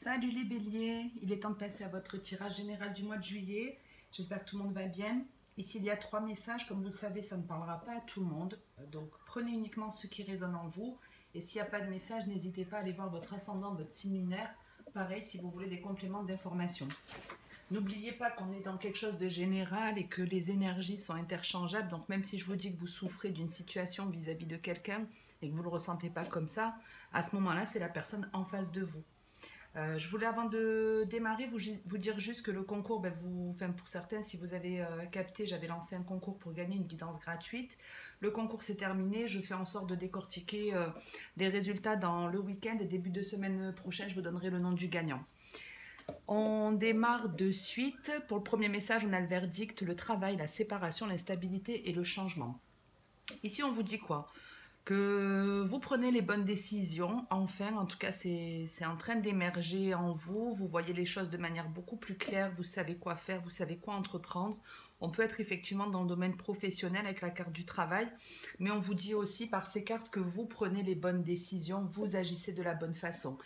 Salut les béliers, il est temps de passer à votre tirage général du mois de juillet. J'espère que tout le monde va bien. Ici, il y a 3 messages. Comme vous le savez, ça ne parlera pas à tout le monde. Donc, prenez uniquement ceux qui résonnent en vous. Et s'il n'y a pas de message, n'hésitez pas à aller voir votre ascendant, votre signe lunaire. Pareil, si vous voulez des compléments d'information. N'oubliez pas qu'on est dans quelque chose de général et que les énergies sont interchangeables. Donc, même si je vous dis que vous souffrez d'une situation vis-à-vis de quelqu'un et que vous ne le ressentez pas comme ça, à ce moment-là, c'est la personne en face de vous. Je voulais avant de démarrer vous dire juste que le concours, pour certains, si vous avez capté, j'avais lancé un concours pour gagner une guidance gratuite. Le concours s'est terminé, je fais en sorte de décortiquer les résultats dans le week-end et début de semaine prochaine, je vous donnerai le nom du gagnant. On démarre de suite. Pour le premier message, on a le verdict, le travail, la séparation, l'instabilité et le changement. Ici, on vous dit quoi ? Que vous prenez les bonnes décisions, enfin, en tout cas c'est en train d'émerger en vous, vous voyez les choses de manière beaucoup plus claire, vous savez quoi faire, vous savez quoi entreprendre. On peut être effectivement dans le domaine professionnel avec la carte du travail, mais on vous dit aussi par ces cartes que vous prenez les bonnes décisions, vous agissez de la bonne façon.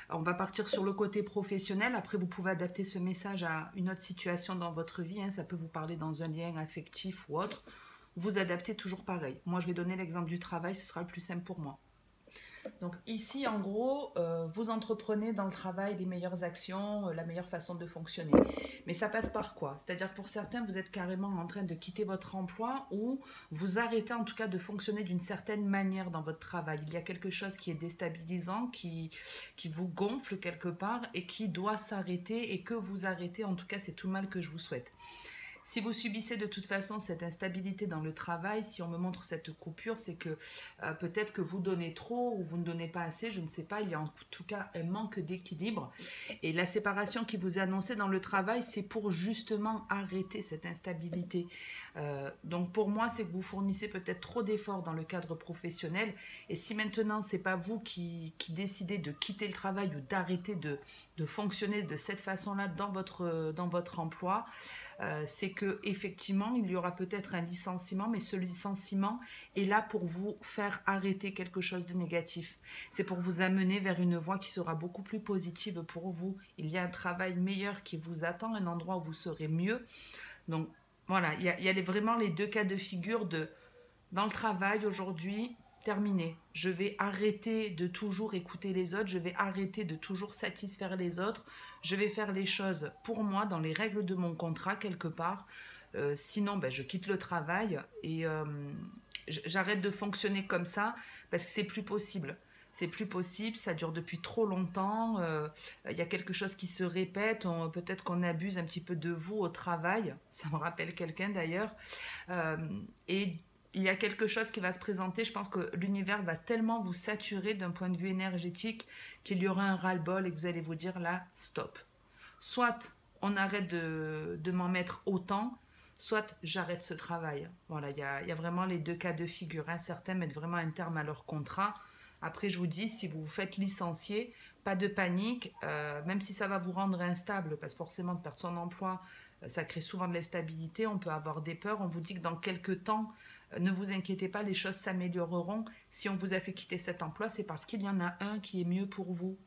On va partir sur le côté professionnel, après vous pouvez adapter ce message à une autre situation dans votre vie, ça peut vous parler dans un lien affectif ou autre. Vous adaptez toujours pareil. Moi, je vais donner l'exemple du travail, ce sera le plus simple pour moi. Donc ici, en gros, vous entreprenez dans le travail les meilleures actions, la meilleure façon de fonctionner. Mais ça passe par quoi? C'est-à-dire pour certains, vous êtes carrément en train de quitter votre emploi ou vous arrêtez en tout cas de fonctionner d'une certaine manière dans votre travail. Il y a quelque chose qui est déstabilisant, qui vous gonfle quelque part et qui doit s'arrêter et que vous arrêtez. En tout cas, c'est tout le mal que je vous souhaite. Si vous subissez de toute façon cette instabilité dans le travail, si on me montre cette coupure, c'est que peut-être que vous donnez trop ou vous ne donnez pas assez, je ne sais pas, il y a en tout cas un manque d'équilibre. Et la séparation qui vous est annoncée dans le travail, c'est pour justement arrêter cette instabilité. Donc pour moi, c'est que vous fournissez peut-être trop d'efforts dans le cadre professionnel. Et si maintenant, ce n'est pas vous qui décidez de quitter le travail ou d'arrêter de fonctionner de cette façon-là dans votre emploi, c'est que effectivement il y aura peut-être un licenciement, mais ce licenciement est là pour vous faire arrêter quelque chose de négatif. C'est pour vous amener vers une voie qui sera beaucoup plus positive pour vous. Il y a un travail meilleur qui vous attend, un endroit où vous serez mieux. Donc voilà, il y a vraiment les deux cas de figure de dans le travail aujourd'hui. Terminé. Je vais arrêter de toujours écouter les autres, je vais arrêter de toujours satisfaire les autres, je vais faire les choses pour moi dans les règles de mon contrat quelque part. Sinon, je quitte le travail et j'arrête de fonctionner comme ça parce que c'est plus possible. C'est plus possible, ça dure depuis trop longtemps, y a quelque chose qui se répète, peut-être qu'on abuse un petit peu de vous au travail, ça me rappelle quelqu'un d'ailleurs, et il y a quelque chose qui va se présenter. Je pense que l'univers va tellement vous saturer d'un point de vue énergétique qu'il y aura un ras-le-bol et que vous allez vous dire là, stop. Soit on arrête de m'en mettre autant, soit j'arrête ce travail. Voilà, il y a vraiment les deux cas de figure. Certains mettent vraiment un terme à leur contrat. Après, je vous dis, si vous vous faites licencier, pas de panique, même si ça va vous rendre instable, parce que forcément, de perdre son emploi, ça crée souvent de l'instabilité, on peut avoir des peurs. On vous dit que dans quelques temps, ne vous inquiétez pas, les choses s'amélioreront. Si on vous a fait quitter cet emploi, c'est parce qu'il y en a un qui est mieux pour vous,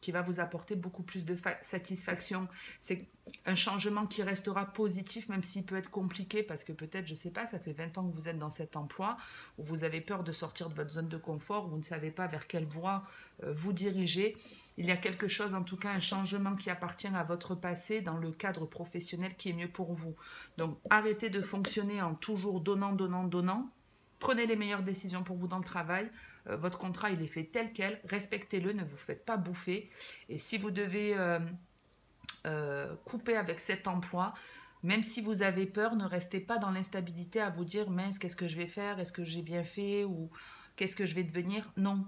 qui va vous apporter beaucoup plus de satisfaction. C'est un changement qui restera positif, même s'il peut être compliqué, parce que peut-être, je ne sais pas, ça fait 20 ans que vous êtes dans cet emploi, où vous avez peur de sortir de votre zone de confort, vous ne savez pas vers quelle voie vous diriger. Il y a quelque chose, en tout cas, un changement qui appartient à votre passé dans le cadre professionnel qui est mieux pour vous. Donc, arrêtez de fonctionner en toujours donnant, donnant, donnant. Prenez les meilleures décisions pour vous dans le travail. Votre contrat, il est fait tel quel. Respectez-le, ne vous faites pas bouffer. Et si vous devez couper avec cet emploi, même si vous avez peur, ne restez pas dans l'instabilité à vous dire « mince, qu'est-ce que je vais faire? Est-ce que j'ai bien fait? Ou qu'est-ce que je vais devenir ?» Non.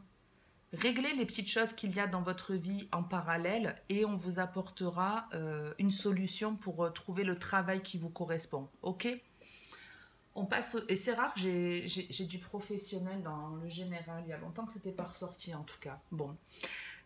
Réglez les petites choses qu'il y a dans votre vie en parallèle et on vous apportera une solution pour trouver le travail qui vous correspond. Ok ? On passe et c'est rare que j'ai du professionnel dans le général. Il y a longtemps que c'était pas ressorti en tout cas. Bon.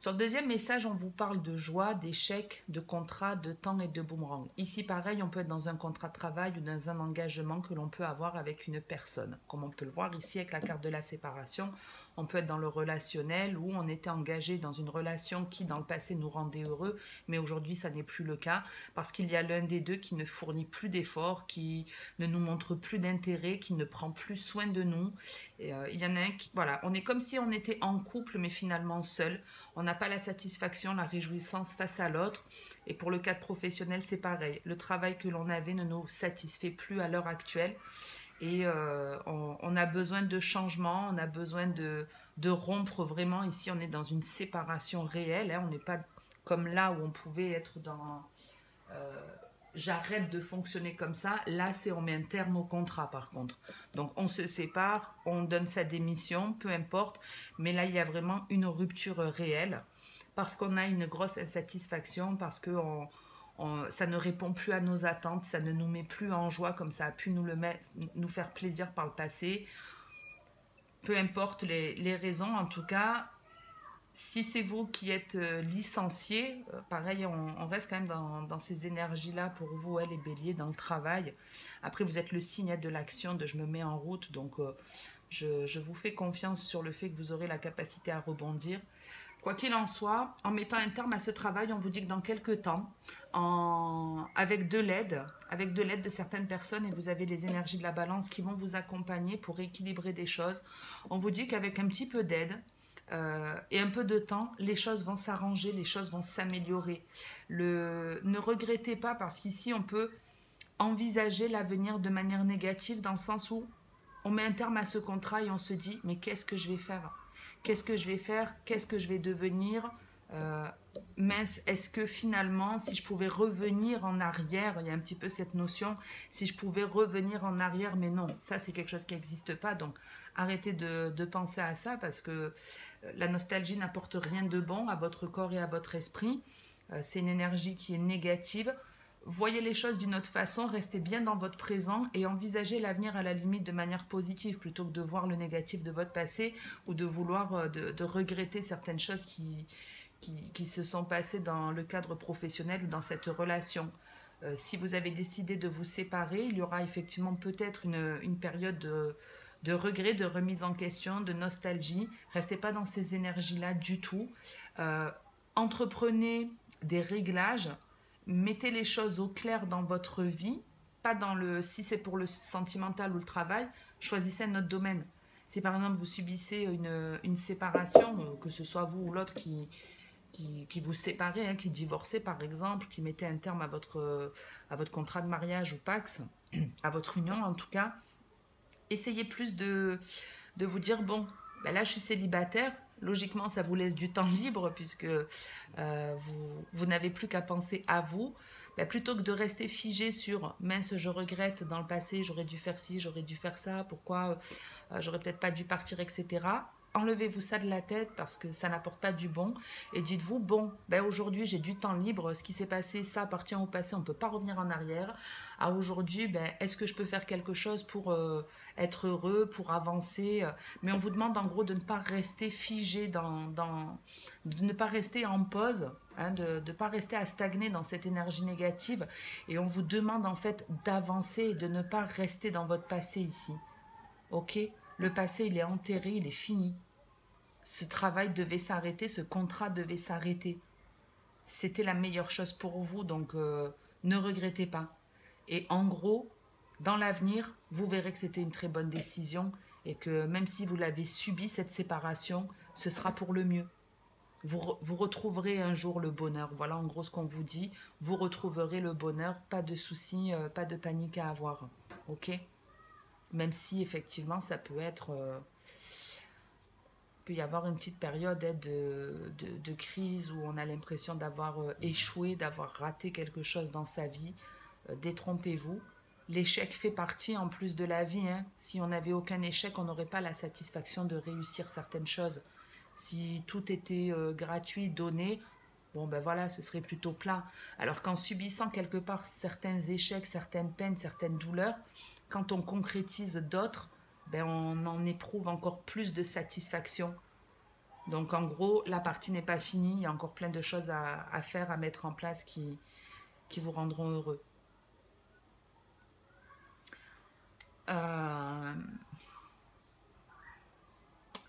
Sur le deuxième message, on vous parle de joie, d'échecs, de contrats, de temps et de boomerang. Ici, pareil, on peut être dans un contrat de travail ou dans un engagement que l'on peut avoir avec une personne. Comme on peut le voir ici avec la carte de la séparation, On peut être dans le relationnel où on était engagé dans une relation qui dans le passé nous rendait heureux, mais aujourd'hui ça n'est plus le cas parce qu'il y a l'un des deux qui ne fournit plus d'efforts, qui ne nous montre plus d'intérêt, qui ne prend plus soin de nous. Et, il y en a un qui, voilà, on est comme si on était en couple mais finalement seul. On n'a pas la satisfaction, la réjouissance face à l'autre. Et pour le cadre professionnel, c'est pareil. Le travail que l'on avait ne nous satisfait plus à l'heure actuelle. Et on a besoin de changement, on a besoin de rompre vraiment. Ici, on est dans une séparation réelle. Hein. On n'est pas comme là où on pouvait être dans... j'arrête de fonctionner comme ça. Là, c'est on met un terme au contrat par contre. Donc, on se sépare, on donne sa démission, peu importe. Mais là, il y a vraiment une rupture réelle parce qu'on a une grosse insatisfaction, parce que ça ne répond plus à nos attentes, ça ne nous met plus en joie comme ça a pu nous faire plaisir par le passé. Peu importe les raisons, en tout cas, si c'est vous qui êtes licencié, pareil, on reste quand même dans ces énergies-là pour vous, les béliers, dans le travail. Après, vous êtes le signe de l'action, de je me mets en route, donc je vous fais confiance sur le fait que vous aurez la capacité à rebondir. Quoi qu'il en soit, en mettant un terme à ce travail, on vous dit que dans quelques temps, avec de l'aide de certaines personnes, et vous avez les énergies de la balance qui vont vous accompagner pour équilibrer des choses, on vous dit qu'avec un petit peu d'aide et un peu de temps, les choses vont s'arranger, les choses vont s'améliorer. Ne regrettez pas parce qu'ici, on peut envisager l'avenir de manière négative dans le sens où on met un terme à ce contrat et on se dit, mais qu'est-ce que je vais faire ? Qu'est-ce que je vais faire? Qu'est-ce que je vais devenir? Mince, est-ce que finalement, si je pouvais revenir en arrière, il y a un petit peu cette notion, si je pouvais revenir en arrière, mais non, ça c'est quelque chose qui n'existe pas, donc arrêtez de penser à ça parce que la nostalgie n'apporte rien de bon à votre corps et à votre esprit, c'est une énergie qui est négative. Voyez les choses d'une autre façon, restez bien dans votre présent et envisagez l'avenir à la limite de manière positive plutôt que de voir le négatif de votre passé ou de vouloir de regretter certaines choses qui se sont passées dans le cadre professionnel ou dans cette relation. Si vous avez décidé de vous séparer, il y aura effectivement peut-être une période de regret, de remise en question, de nostalgie. Restez pas dans ces énergies-là du tout. Entreprenez des réglages. Mettez les choses au clair dans votre vie, pas dans le si c'est pour le sentimental ou le travail, choisissez un autre domaine. Si par exemple vous subissez une séparation, que ce soit vous ou l'autre qui vous séparez, qui divorcez par exemple, qui mettez un terme à votre contrat de mariage ou Pax, à votre union en tout cas, essayez plus de vous dire bon, ben là je suis célibataire, logiquement ça vous laisse du temps libre puisque vous n'avez plus qu'à penser à vous. Ben, plutôt que de rester figé sur mince je regrette dans le passé, j'aurais dû faire ci, j'aurais dû faire ça, pourquoi j'aurais peut-être pas dû partir, etc. Enlevez-vous ça de la tête parce que ça n'apporte pas du bon et dites-vous bon, ben aujourd'hui j'ai du temps libre, ce qui s'est passé ça appartient au passé, on ne peut pas revenir en arrière. À aujourd'hui, ben, est-ce que je peux faire quelque chose pour être heureux, pour avancer, mais on vous demande en gros de ne pas rester figé de ne pas rester en pause, de ne pas rester à stagner dans cette énergie négative et on vous demande en fait d'avancer et de ne pas rester dans votre passé ici. Ok ? Le passé, il est enterré, il est fini. Ce travail devait s'arrêter, ce contrat devait s'arrêter. C'était la meilleure chose pour vous, donc ne regrettez pas. Et en gros, dans l'avenir, vous verrez que c'était une très bonne décision et que même si vous l'avez subi, cette séparation, ce sera pour le mieux. Vous retrouverez un jour le bonheur. Voilà en gros ce qu'on vous dit. Vous retrouverez le bonheur, pas de soucis, pas de panique à avoir. Ok ? Même si effectivement ça peut être... peut y avoir une petite période de crise où on a l'impression d'avoir échoué, d'avoir raté quelque chose dans sa vie. Détrompez-vous. L'échec fait partie en plus de la vie. Si on n'avait aucun échec, on n'aurait pas la satisfaction de réussir certaines choses. Si tout était gratuit, donné, bon ben voilà, ce serait plutôt plat. Alors qu'en subissant quelque part certains échecs, certaines peines, certaines douleurs, quand on concrétise d'autres, ben on en éprouve encore plus de satisfaction. Donc en gros, la partie n'est pas finie, il y a encore plein de choses à faire, à mettre en place qui vous rendront heureux.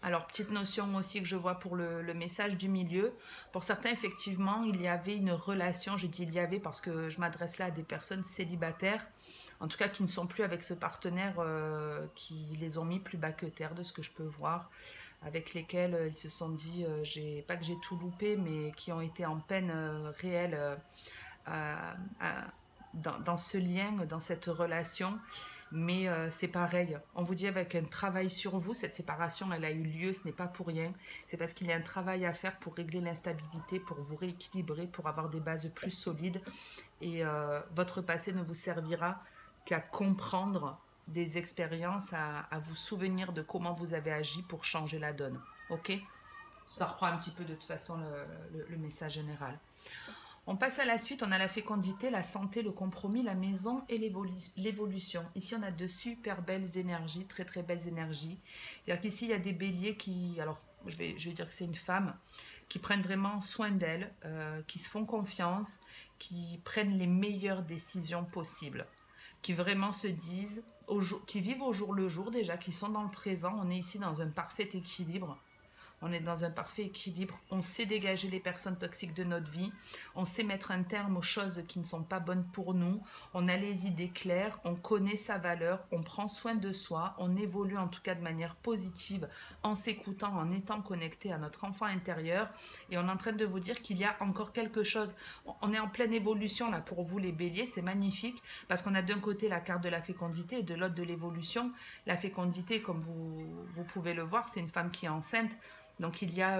Alors, petite notion aussi que je vois pour le message du milieu. Pour certains, effectivement, il y avait une relation, je dis il y avait parce que je m'adresse là à des personnes célibataires, en tout cas qui ne sont plus avec ce partenaire qui les ont mis plus bas que terre, de ce que je peux voir, avec lesquels ils se sont dit, pas que j'ai tout loupé, mais qui ont été en peine réelle à- à- dans ce lien, dans cette relation. Mais c'est pareil, on vous dit avec un travail sur vous, cette séparation, elle a eu lieu, ce n'est pas pour rien. C'est parce qu'il y a un travail à faire pour régler l'instabilité, pour vous rééquilibrer, pour avoir des bases plus solides. Et votre passé ne vous servira qu'à comprendre des expériences, à vous souvenir de comment vous avez agi pour changer la donne. Ok? Ça reprend un petit peu de toute façon le message général. On passe à la suite, on a la fécondité, la santé, le compromis, la maison et l'évolution. Ici, on a de super belles énergies, très très belles énergies. C'est-à-dire qu'ici, il y a des béliers qui, alors je vais dire que c'est une femme, qui prennent vraiment soin d'elle, qui se font confiance, qui prennent les meilleures décisions possibles, qui vraiment se disent, qui vivent au jour le jour déjà, qui sont dans le présent. On est ici dans un parfait équilibre. On est dans un parfait équilibre. On sait dégager les personnes toxiques de notre vie. On sait mettre un terme aux choses qui ne sont pas bonnes pour nous. On a les idées claires. On connaît sa valeur. On prend soin de soi. On évolue en tout cas de manière positive en s'écoutant, en étant connecté à notre enfant intérieur. Et on est en train de vous dire qu'il y a encore quelque chose. On est en pleine évolution là pour vous les béliers. C'est magnifique parce qu'on a d'un côté la carte de la fécondité et de l'autre de l'évolution. La fécondité, comme vous pouvez le voir, c'est une femme qui est enceinte. Donc il y a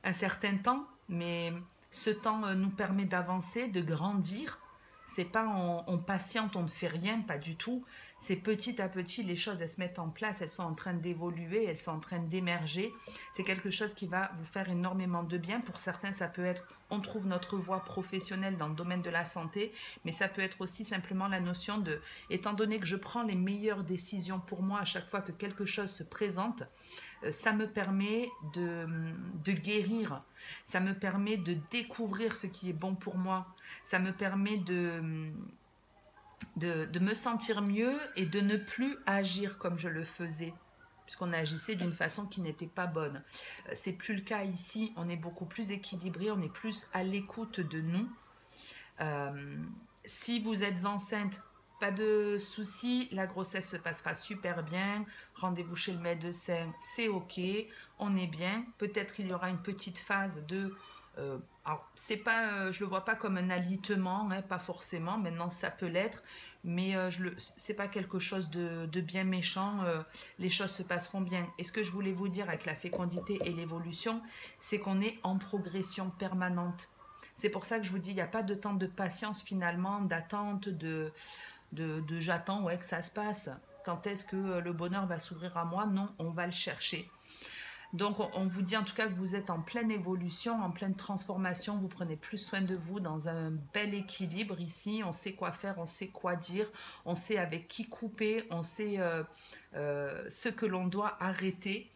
un certain temps, mais ce temps nous permet d'avancer, de grandir. C'est pas on patiente, on ne fait rien, pas du tout. C'est petit à petit, les choses elles se mettent en place, elles sont en train d'évoluer, elles sont en train d'émerger. C'est quelque chose qui va vous faire énormément de bien. Pour certains, ça peut être on trouve notre voie professionnelle dans le domaine de la santé, mais ça peut être aussi simplement la notion de, étant donné que je prends les meilleures décisions pour moi à chaque fois que quelque chose se présente, ça me permet de guérir, ça me permet de découvrir ce qui est bon pour moi, ça me permet de me sentir mieux et de ne plus agir comme je le faisais, puisqu'on agissait d'une façon qui n'était pas bonne. C'est plus le cas ici, on est beaucoup plus équilibré, on est plus à l'écoute de nous. Si vous êtes enceinte, pas de souci, la grossesse se passera super bien, rendez-vous chez le médecin, c'est ok, on est bien. Peut-être il y aura une petite phase de... alors, c'est pas, je le vois pas comme un alitement, hein, pas forcément, maintenant ça peut l'être, mais c'est pas quelque chose de bien méchant, les choses se passeront bien. Et ce que je voulais vous dire avec la fécondité et l'évolution, c'est qu'on est en progression permanente. C'est pour ça que je vous dis, il n'y a pas de temps de patience finalement, d'attente, de j'attends ouais, que ça se passe. Quand est-ce que le bonheur va s'ouvrir à moi? Non, on va le chercher. Donc on vous dit en tout cas que vous êtes en pleine évolution, en pleine transformation, vous prenez plus soin de vous dans un bel équilibre ici, on sait quoi faire, on sait quoi dire, on sait avec qui couper, on sait ce que l'on doit arrêter,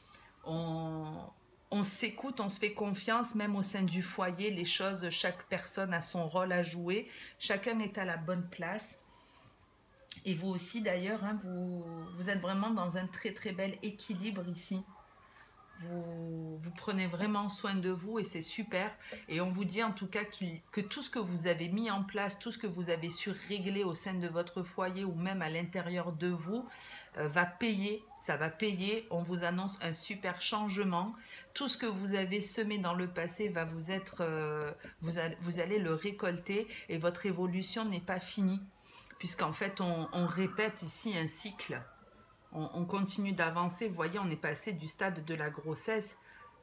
on s'écoute, on se fait confiance, même au sein du foyer, les choses, chaque personne a son rôle à jouer, chacun est à la bonne place. Et vous aussi d'ailleurs, hein, vous êtes vraiment dans un très très bel équilibre ici. Vous prenez vraiment soin de vous et c'est super. Et on vous dit en tout cas que tout ce que vous avez mis en place, tout ce que vous avez su régler au sein de votre foyer ou même à l'intérieur de vous, va payer. Ça va payer. On vous annonce un super changement. Tout ce que vous avez semé dans le passé va vous être... vous allez le récolter et votre évolution n'est pas finie. Puisqu'en fait, on répète ici un cycle. On continue d'avancer. Vous voyez, on est passé du stade de la grossesse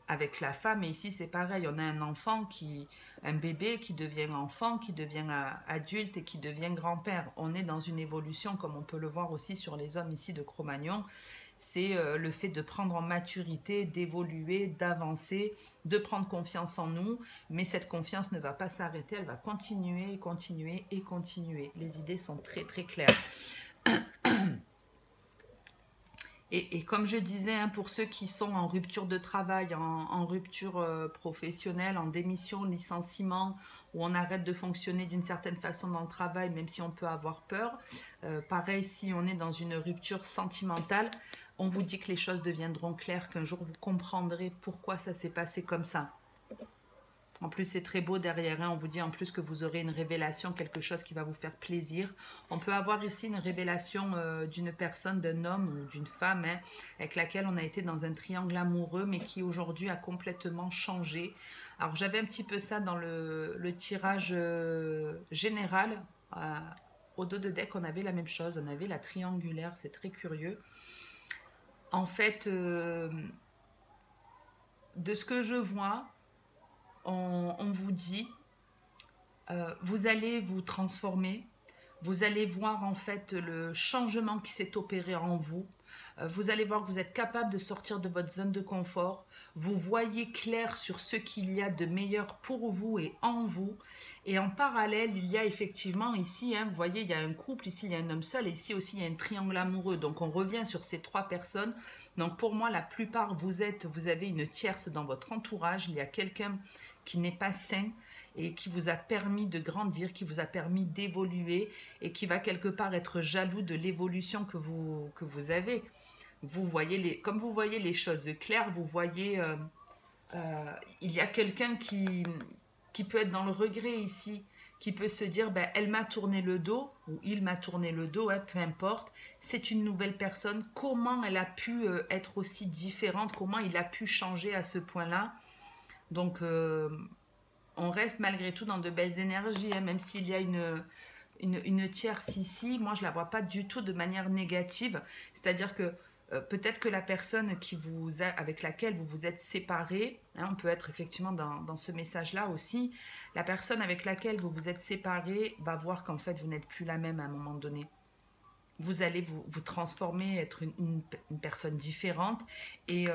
avec la femme. Et ici, c'est pareil. On a un enfant, un bébé qui devient enfant, qui devient adulte et qui devient grand-père. On est dans une évolution, comme on peut le voir aussi sur les hommes ici de Cro-Magnon. C'est le fait de prendre en maturité, d'évoluer, d'avancer, de prendre confiance en nous. Mais cette confiance ne va pas s'arrêter. Elle va continuer, continuer et continuer. Les idées sont très, très claires. Et comme je disais, hein, pour ceux qui sont en rupture de travail, en rupture professionnelle, en démission, licenciement, où on arrête de fonctionner d'une certaine façon dans le travail, même si on peut avoir peur. Pareil, si on est dans une rupture sentimentale, On vous dit que les choses deviendront claires, qu'un jour vous comprendrez pourquoi ça s'est passé comme ça. En plus, c'est très beau derrière, hein. On vous dit en plus que vous aurez une révélation, quelque chose qui va vous faire plaisir. On peut avoir ici une révélation d'une personne, d'un homme ou d'une femme, hein, avec laquelle on a été dans un triangle amoureux, mais qui aujourd'hui a complètement changé. Alors, j'avais un petit peu ça dans le tirage général. Au dos de deck, on avait la même chose. On avait la triangulaire, c'est très curieux. En fait, de ce que je vois, on vous dit, vous allez vous transformer, vous allez voir en fait le changement qui s'est opéré en vous, vous allez voir que vous êtes capable de sortir de votre zone de confort, vous voyez clair sur ce qu'il y a de meilleur pour vous et en vous, et en parallèle, il y a effectivement ici, hein, vous voyez, il y a un couple, ici il y a un homme seul, et ici aussi il y a un triangle amoureux, donc on revient sur ces trois personnes. Donc pour moi, la plupart, vous avez une tierce dans votre entourage, il y a quelqu'un qui n'est pas sain et qui vous a permis de grandir, qui vous a permis d'évoluer et qui va quelque part être jaloux de l'évolution que vous avez. Vous voyez comme vous voyez les choses claires, vous voyez, il y a quelqu'un qui peut être dans le regret ici, qui peut se dire, ben, elle m'a tourné le dos, ou il m'a tourné le dos, hein, peu importe, c'est une nouvelle personne, comment elle a pu être aussi différente, comment il a pu changer à ce point-là. Donc, on reste malgré tout dans de belles énergies, hein, même s'il y a une tierce ici, moi je la vois pas du tout de manière négative, c'est-à-dire que peut-être que la personne avec laquelle vous vous êtes séparés, hein, on peut être effectivement dans ce message-là aussi, la personne avec laquelle vous vous êtes séparés va voir qu'en fait vous n'êtes plus la même à un moment donné. Vous allez vous transformer, être une personne différente, et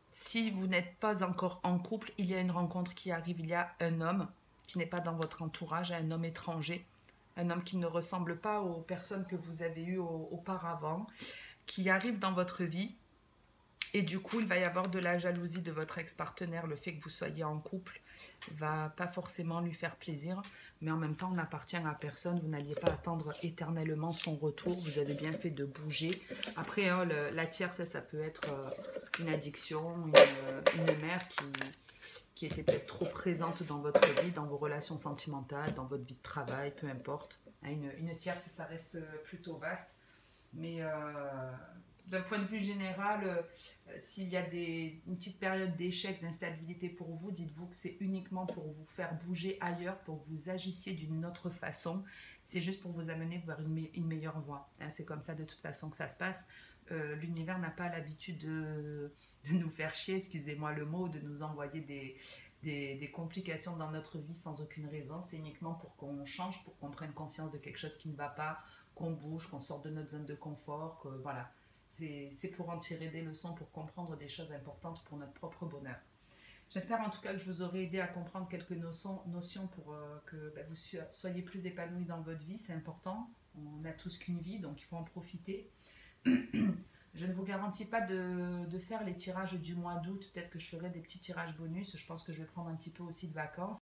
si vous n'êtes pas encore en couple, il y a une rencontre qui arrive, il y a un homme qui n'est pas dans votre entourage, un homme étranger, un homme qui ne ressemble pas aux personnes que vous avez eues auparavant, qui arrive dans votre vie, et du coup il va y avoir de la jalousie de votre ex-partenaire. Le fait que vous soyez en couple va pas forcément lui faire plaisir, mais en même temps on n'appartient à personne, vous n'alliez pas attendre éternellement son retour, vous avez bien fait de bouger. Après hein, la tierce, ça peut être une addiction, une mère qui était peut-être trop présente dans votre vie, dans vos relations sentimentales, dans votre vie de travail, peu importe. Une tierce, ça reste plutôt vaste. Mais d'un point de vue général, s'il y a une petite période d'échec, d'instabilité pour vous, dites-vous que c'est uniquement pour vous faire bouger ailleurs, pour que vous agissiez d'une autre façon. C'est juste pour vous amener vers une meilleure voie. Hein, c'est comme ça de toute façon que ça se passe. L'univers n'a pas l'habitude de nous faire chier, excusez-moi le mot, de nous envoyer des complications dans notre vie sans aucune raison. C'est uniquement pour qu'on change, pour qu'on prenne conscience de quelque chose qui ne va pas, qu'on bouge, qu'on sorte de notre zone de confort, que voilà. C'est pour en tirer des leçons, pour comprendre des choses importantes pour notre propre bonheur. J'espère en tout cas que je vous aurai aidé à comprendre quelques notions pour que vous soyez plus épanouis dans votre vie. C'est important. On n'a tous qu'une vie, donc il faut en profiter. Je ne vous garantis pas de faire les tirages du mois d'août. Peut-être que je ferai des petits tirages bonus. Je pense que je vais prendre un petit peu aussi de vacances.